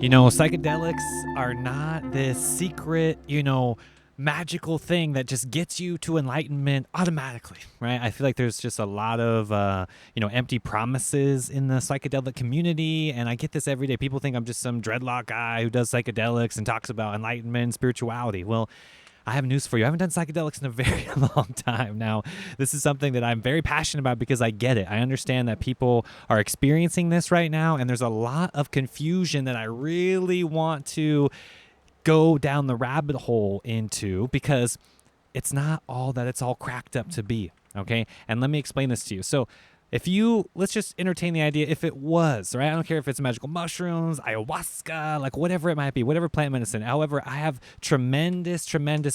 Psychedelics are not this secret, magical thing that just gets you to enlightenment automatically, right? I feel like there's just a lot of, empty promises in the psychedelic community. And I get this every day. People think I'm just some dreadlock guy who does psychedelics and talks about enlightenment and spirituality. Well, I have news for you. I haven't done psychedelics in a very long time now. This is something that I'm very passionate about because I get it. I understand that people are experiencing this right now, and there's a lot of confusion that I really want to go down the rabbit hole into because it's not all that it's all cracked up to be. Okay. And let me explain this to you. So, let's just entertain the idea if it was, right? I don't care if it's magical mushrooms, ayahuasca, like whatever it might be, whatever plant medicine. However, I have tremendous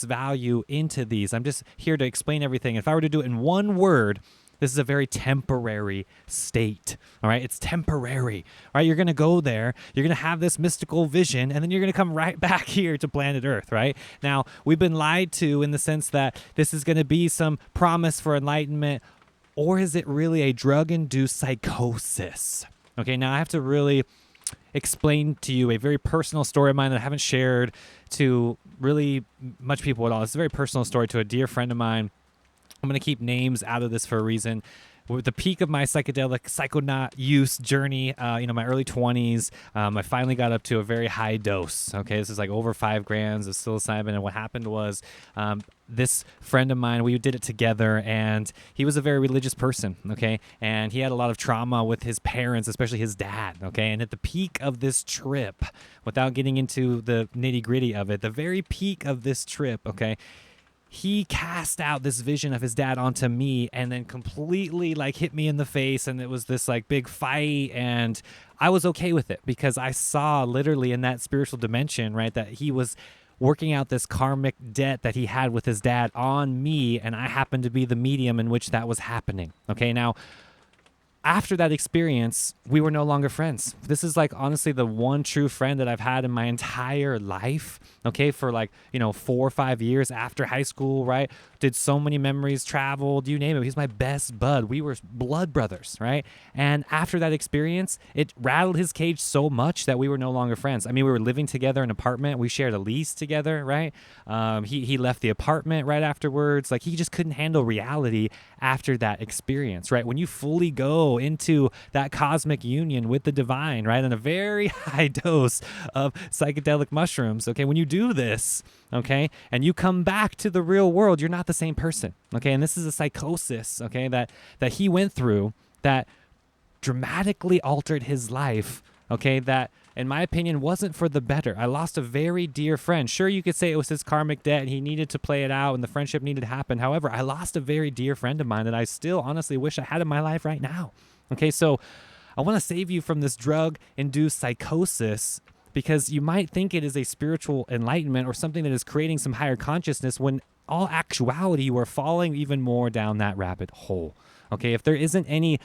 value into these. I'm just here to explain everything. If I were to do it in one word, this is a very temporary state, all right? It's temporary, all right? You're going to go there. You're going to have this mystical vision, and then you're going to come right back here to planet Earth, right? Now, we've been lied to in the sense that this is going to be some promise for enlightenment, or is it really a drug-induced psychosis? Okay, now I have to really explain to you a very personal story of mine that I haven't shared to really much people at all. It's a very personal story to a dear friend of mine. I'm going to keep names out of this for a reason. With the peak of my psychedelic psychonaut use journey, my early 20s, I finally got up to a very high dose. Okay, this is like over 5 grams of psilocybin. And what happened was this friend of mine, we did it together, and he was a very religious person, okay? And he had a lot of trauma with his parents, especially his dad, okay? And at the peak of this trip, without getting into the nitty-gritty of it, the very peak of this trip, okay, he cast out this vision of his dad onto me and then completely hit me in the face. And it was this big fight. And I was okay with it because I saw literally in that spiritual dimension, right, that he was working out this karmic debt that he had with his dad on me. And I happened to be the medium in which that was happening. Okay. Now, after that experience, we were no longer friends. This is honestly the one true friend that I've had in my entire life. Okay, for 4 or 5 years after high school, right? Did so many memories, traveled, you name it. He's my best bud. We were blood brothers, right? And after that experience, it rattled his cage so much that we were no longer friends. I mean, we were living together in an apartment. We shared a lease together, right? He left the apartment right afterwards. He just couldn't handle reality after that experience, right? When you fully go into that cosmic union with the divine, right, on a very high dose of psychedelic mushrooms, okay, when you do this, okay, and you come back to the real world, you're not the same person, okay? And this is a psychosis, okay, that he went through that dramatically altered his life, okay, that in my opinion wasn't for the better. I lost a very dear friend. Sure, you could say it was his karmic debt and he needed to play it out and the friendship needed to happen. However, I lost a very dear friend of mine that I still honestly wish I had in my life right now. Okay, so I want to save you from this drug-induced psychosis because you might think it is a spiritual enlightenment or something that is creating some higher consciousness when all actuality you are falling even more down that rabbit hole. Okay, if there isn't any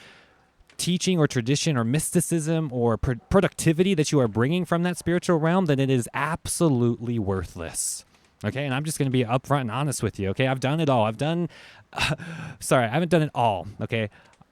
teaching or tradition or mysticism or productivity that you are bringing from that spiritual realm, then it is absolutely worthless. Okay, and I'm just going to be upfront and honest with you. Okay, I've done it all. I haven't done it all. Okay,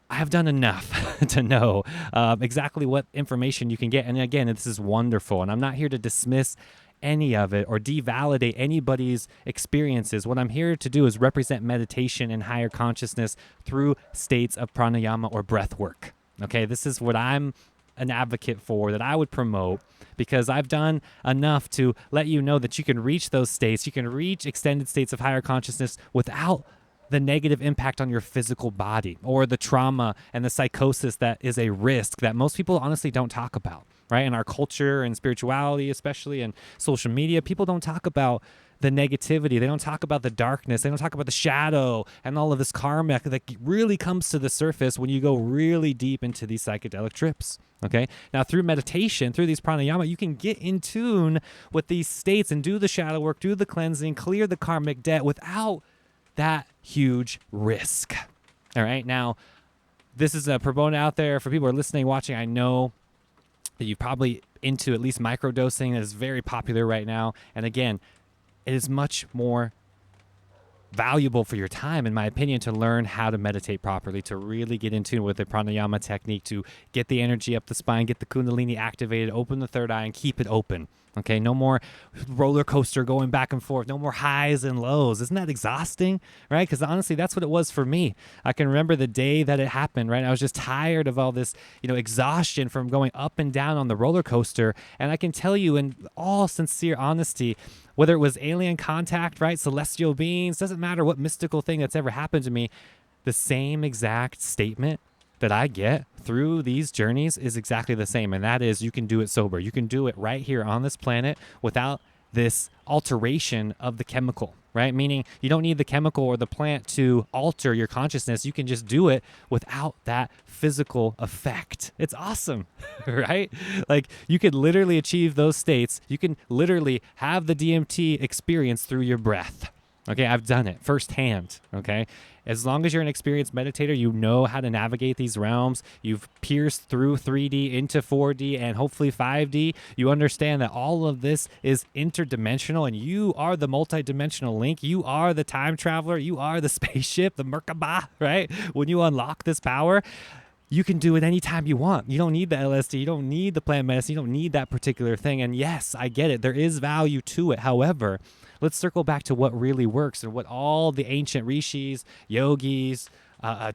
I have done enough to know exactly what information you can get. And again, this is wonderful. And I'm not here to dismiss any of it or devalidate anybody's experiences. What I'm here to do is represent meditation and higher consciousness through states of pranayama or breath work. Okay, this is what I'm an advocate for, that I would promote, because I've done enough to let you know that you can reach those states. You can reach extended states of higher consciousness without the negative impact on your physical body or the trauma and the psychosis that is a risk that most people honestly don't talk about, right? In our culture and spirituality, especially in social media, people don't talk about the negativity. They don't talk about the darkness. They don't talk about the shadow and all of this karma that really comes to the surface when you go really deep into these psychedelic trips. Okay. Now, through meditation, through these pranayama, you can get in tune with these states and do the shadow work, do the cleansing, clear the karmic debt without that huge risk. All right. Now, this is a pro bono out there for people who are listening, watching. I know that you're probably into at least microdosing. That is very popular right now. And again, it is much more valuable for your time, in my opinion, to learn how to meditate properly, to really get into with the pranayama technique, to get the energy up the spine, get the kundalini activated, open the third eye, and keep it open. Okay, no more roller coaster going back and forth, no more highs and lows. Isn't that exhausting, right? Because honestly, that's what it was for me. I can remember the day that it happened, right? I was just tired of all this, exhaustion from going up and down on the roller coaster. And I can tell you in all sincere honesty, whether it was alien contact, right? Celestial beings, doesn't matter what mystical thing that's ever happened to me, the same exact statement that I get through these journeys is exactly the same. And that is, you can do it sober. You can do it right here on this planet without this alteration of the chemical, right? Meaning you don't need the chemical or the plant to alter your consciousness. You can just do it without that physical effect. It's awesome, right? Like you could literally achieve those states. You can literally have the DMT experience through your breath. Okay, I've done it firsthand, okay? As long as you're an experienced meditator, you know how to navigate these realms. You've pierced through 3D into 4D and hopefully 5D. You understand that all of this is interdimensional and you are the multidimensional link. You are the time traveler. You are the spaceship, the Merkaba, right? When you unlock this power, you can do it anytime you want. You don't need the LSD. You don't need the plant medicine. You don't need that particular thing. And yes, I get it. There is value to it. However, let's circle back to what really works and what all the ancient rishis, yogis,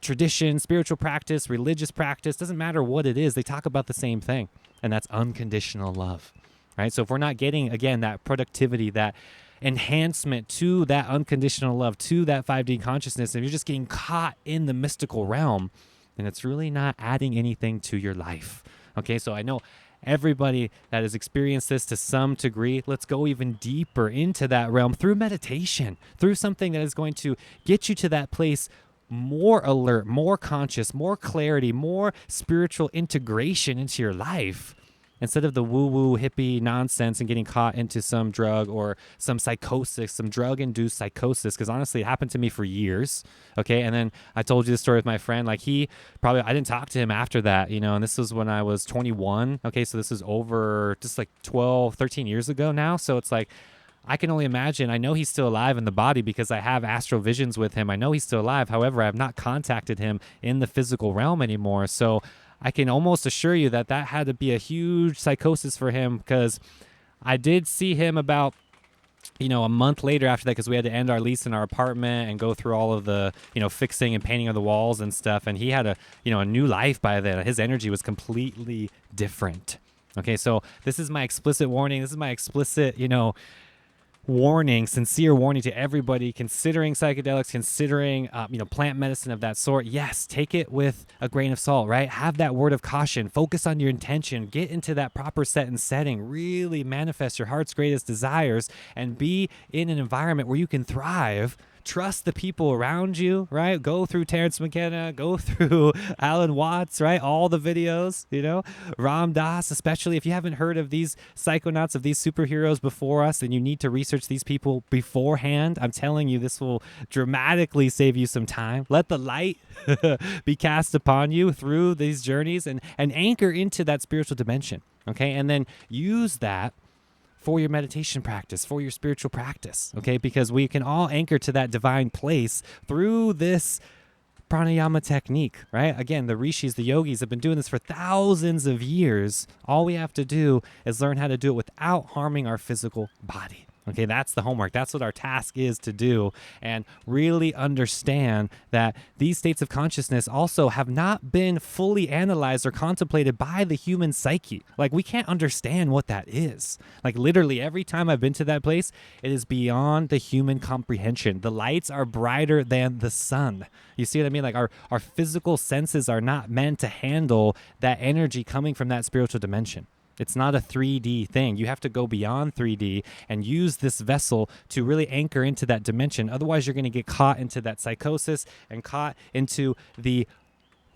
tradition, spiritual practice, religious practice, doesn't matter what it is, they talk about the same thing, and that's unconditional love, right? So if we're not getting, again, that productivity, that enhancement to that unconditional love, to that 5D consciousness, and you're just getting caught in the mystical realm, then it's really not adding anything to your life, okay? So I know everybody that has experienced this to some degree, let's go even deeper into that realm through meditation, through something that is going to get you to that place more alert, more conscious, more clarity, more spiritual integration into your life, instead of the woo-woo hippie nonsense and getting caught into some drug or some psychosis, some drug-induced psychosis. Because honestly, it happened to me for years. Okay, and then I told you the story with my friend. Like I didn't talk to him after that, and this was when I was 21. Okay, so this is over just like 12, 13 years ago now. So it's like, I can only imagine. I know he's still alive in the body because I have astral visions with him. I know he's still alive. However, I have not contacted him in the physical realm anymore. So I can almost assure you that had to be a huge psychosis for him, because I did see him about, a month later after that, because we had to end our lease in our apartment and go through all of the, fixing and painting of the walls and stuff. And he had a new life by then. His energy was completely different. Okay, so this is my explicit warning. This is my explicit, warning, sincere warning to everybody considering psychedelics, considering plant medicine of that sort. Yes, take it with a grain of salt, right? Have that word of caution. Focus on your intention. Get into that proper set and setting. Really manifest your heart's greatest desires and be in an environment where you can thrive. Trust the people around you, right? Go through Terrence McKenna, go through Alan Watts, right? All the videos, Ram Dass, especially if you haven't heard of these psychonauts, of these superheroes before us, then you need to research these people beforehand. I'm telling you, this will dramatically save you some time. Let the light be cast upon you through these journeys and anchor into that spiritual dimension, okay? And then use that for your meditation practice, for your spiritual practice, okay? Because we can all anchor to that divine place through this pranayama technique, right? Again, the rishis, the yogis have been doing this for thousands of years. All we have to do is learn how to do it without harming our physical body. Okay, that's the homework. That's what our task is to do, and really understand that these states of consciousness also have not been fully analyzed or contemplated by the human psyche. Like, we can't understand what that is. Like, literally every time I've been to that place, it is beyond the human comprehension. The lights are brighter than the sun. You see what I mean? Like, our physical senses are not meant to handle that energy coming from that spiritual dimension. It's not a 3D thing. You have to go beyond 3D and use this vessel to really anchor into that dimension. Otherwise, you're going to get caught into that psychosis and caught into the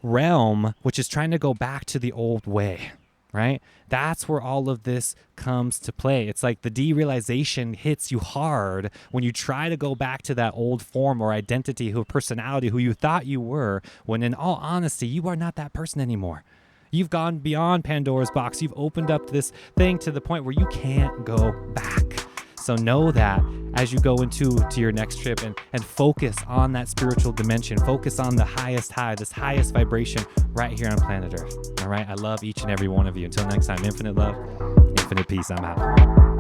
realm, which is trying to go back to the old way, right? That's where all of this comes to play. It's like the derealization hits you hard when you try to go back to that old form or identity, or personality, who you thought you were, when in all honesty, you are not that person anymore. You've gone beyond Pandora's box. You've opened up this thing to the point where you can't go back. So know that as you go to your next trip, and focus on that spiritual dimension, focus on the highest high, this highest vibration right here on planet Earth. All right. I love each and every one of you. Until next time, infinite love, infinite peace. I'm out.